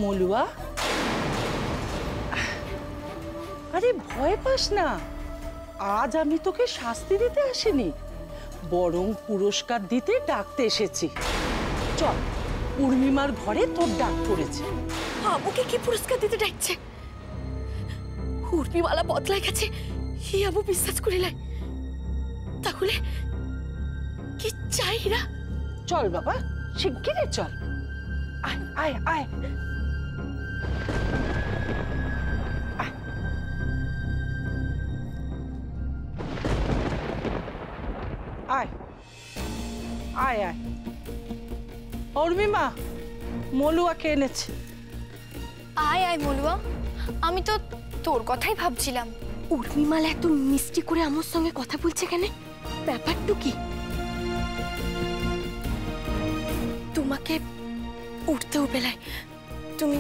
মলুয়া, আরে ভয় পাস না, আজ আমি তোকে শাস্তি দিতে আসিনি, বরং পুরস্কার দিতে ডাকতে এসেছি। চল, উর্মিমার ঘরে তোর ডাক পড়েছে। আমাকে কি পুরস্কার দিতে ডাকছে? উর্মিমালা বদলাই গেছে, হি আমু বিশ্বাস করিলাই। তাহলে কি চাই না? চল বাবা, শিগগিরই চল। আয় আয় আয় আয় আয় আয়। উর্মিমা, মলুয়াকে এনেছে। আয় আয় মলুয়া, আমি তো তোর কথাই ভাবছিলাম। উর্মিমালা এত মিষ্টি করে আমার সঙ্গে কথা বলছে কেন? ব্যাপারটা কি? তোমাকে উঠতে বেলায় তুমি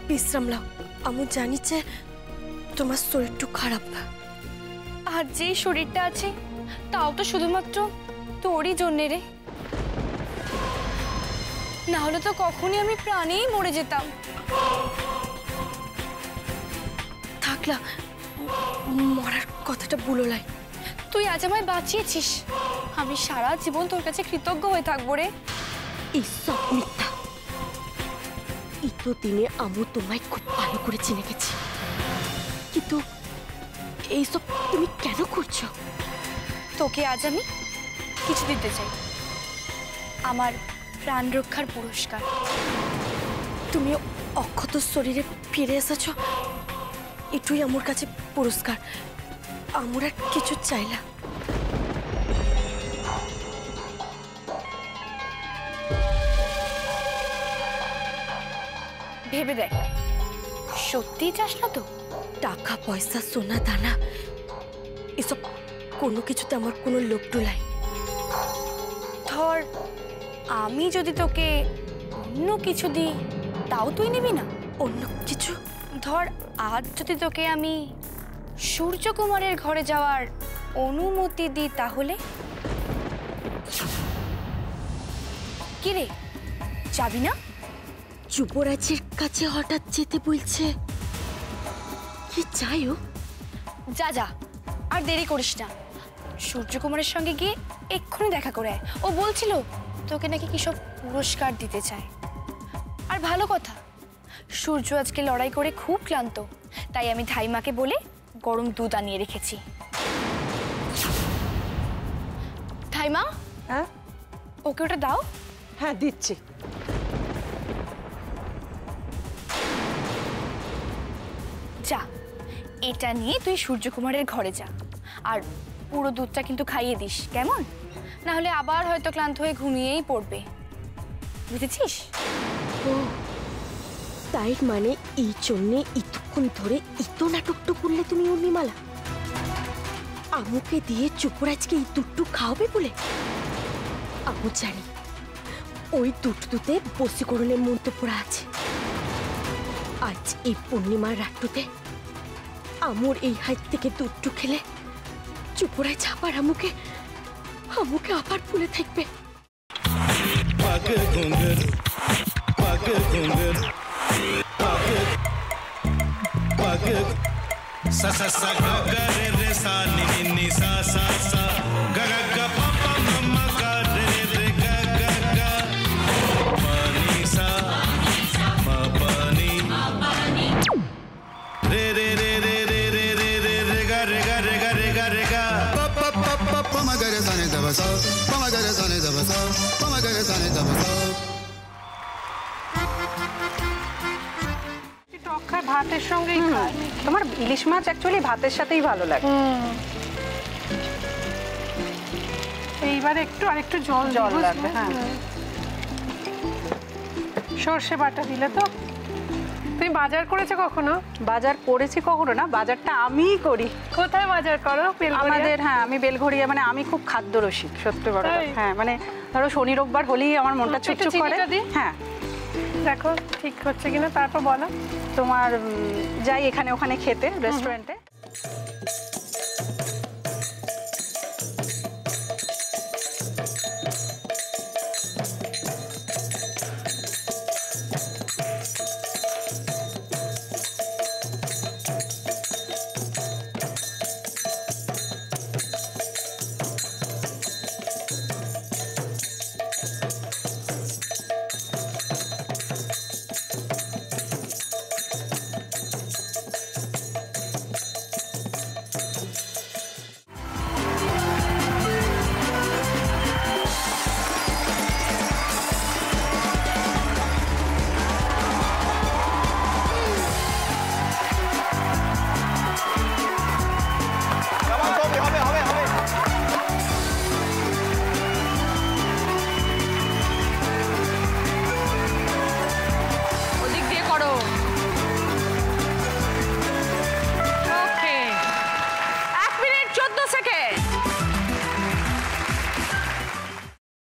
বিশ্রাম লাও। আমি জানি যে তোমার শরীরটা খারাপ, আর যে শরীরটা আছে তাও তো শুধুমাত্র তোরই জন্যে রে, না হলে তো কখনই আমি প্রাণেই মরে যেতাম। থাকলা, মরার কথাটা বলোলাই। তুই আজ আমায় বাঁচিয়েছিস, আমি সারা জীবন তোর কাছে কৃতজ্ঞ হয়ে থাকবো রে। এইসব মিথ্যা। এতদিনে আমি তোমায় খুব ভালো করে চিনে গেছি, কিন্তু এইসব তুমি কেন করছো? তোকে আজ আমি কিছু দিতে চাই, আমার প্রাণ রক্ষার পুরস্কার। তুমি অক্ষত শরীরে ফিরে এসেছ, এটুই আমার কাছে পুরস্কার। আমার আর কিছু চাই না। ভেবে দেখ, সত্যি চাস না তো? টাকা পয়সা সোনা দানা এসব কোনো কিছুতে আমার কোনো লোভ নাই। ধর আমি যদি তোকে অন্য কিছু দিই, তাও তুই নিবি না? অন্য কিছু? ধর আজ যদি তোকে আমি সূর্যকুমারের ঘরে যাওয়ার অনুমতি দিই, তাহলে কি রে, যাবি না? যুবরাজের কাছে হঠাৎ যেতে বলছে, কি চাই ও? যা যা, আর দেরি করিস না। সূর্যকুমারের সঙ্গে গিয়ে এক্ষুনি দেখা করে আয়। ও বলছিল তোকে নাকি কি সব পুরস্কার দিতে চায়। আর ভালো কথা, সূর্য আজকে লড়াই করে খুব ক্লান্ত, তাই আমি ধাইমাকে বলে গরম দুধ আনিয়ে রেখেছি। ধাইমা, হ্যাঁ ওকে ওটা দাও। হ্যাঁ দিচ্ছি। যা, এটা নিয়ে তুই সূর্যকুমারের ঘরে যা, আর পুরো দুধটা কিন্তু খাইয়ে দিস, কেমন? না হলে আবার হয়তো ক্লান্ত হয়ে ঘুমিয়েই পড়বে, বুঝেছিস? ও তাই মানে এই জন্যে এতক্ষণ ধরে এত নাটকটা করলে তুমি উর্মিমালা? আমুকে দিয়ে যুবরাজকে এই দুধটু খাওয়াবে বলে? আমু জানি ওই দুধটুতে বশীকরণের মন্ত্র পড়া আছে। আজ এই পূর্ণিমার রাতটুতে আমুর এই হাত থেকে দুধটু খেলে যুবরাজ আবার আমুকে আবার ভুলে থাকবে। ভাতের সঙ্গেই খায়। তোমার ইলিশ মাছ অ্যাকচুয়ালি ভাতের সাথেই ভালো লাগে। এইবার আরেকটু জল লাগবে। হ্যাঁ, সর্ষে বাটা দিলে তো। তুমি বাজার করেছো কখনো? বাজার করেছি কখনো না, বাজারটা আমিই করি। কোথায় বাজার করো? আমাদের, হ্যাঁ আমি বেলঘড়িয়া, মানে আমি খুব খাদ্য রসিক, সত্যি বড়। হ্যাঁ মানে ধরো শনি রোববার হলেই আমার মনটা চুপচুপ করে। হ্যাঁ দেখো ঠিক হচ্ছে কিনা, তারপর বলো। তোমার যাই এখানে ওখানে খেতে, রেস্টুরেন্টে।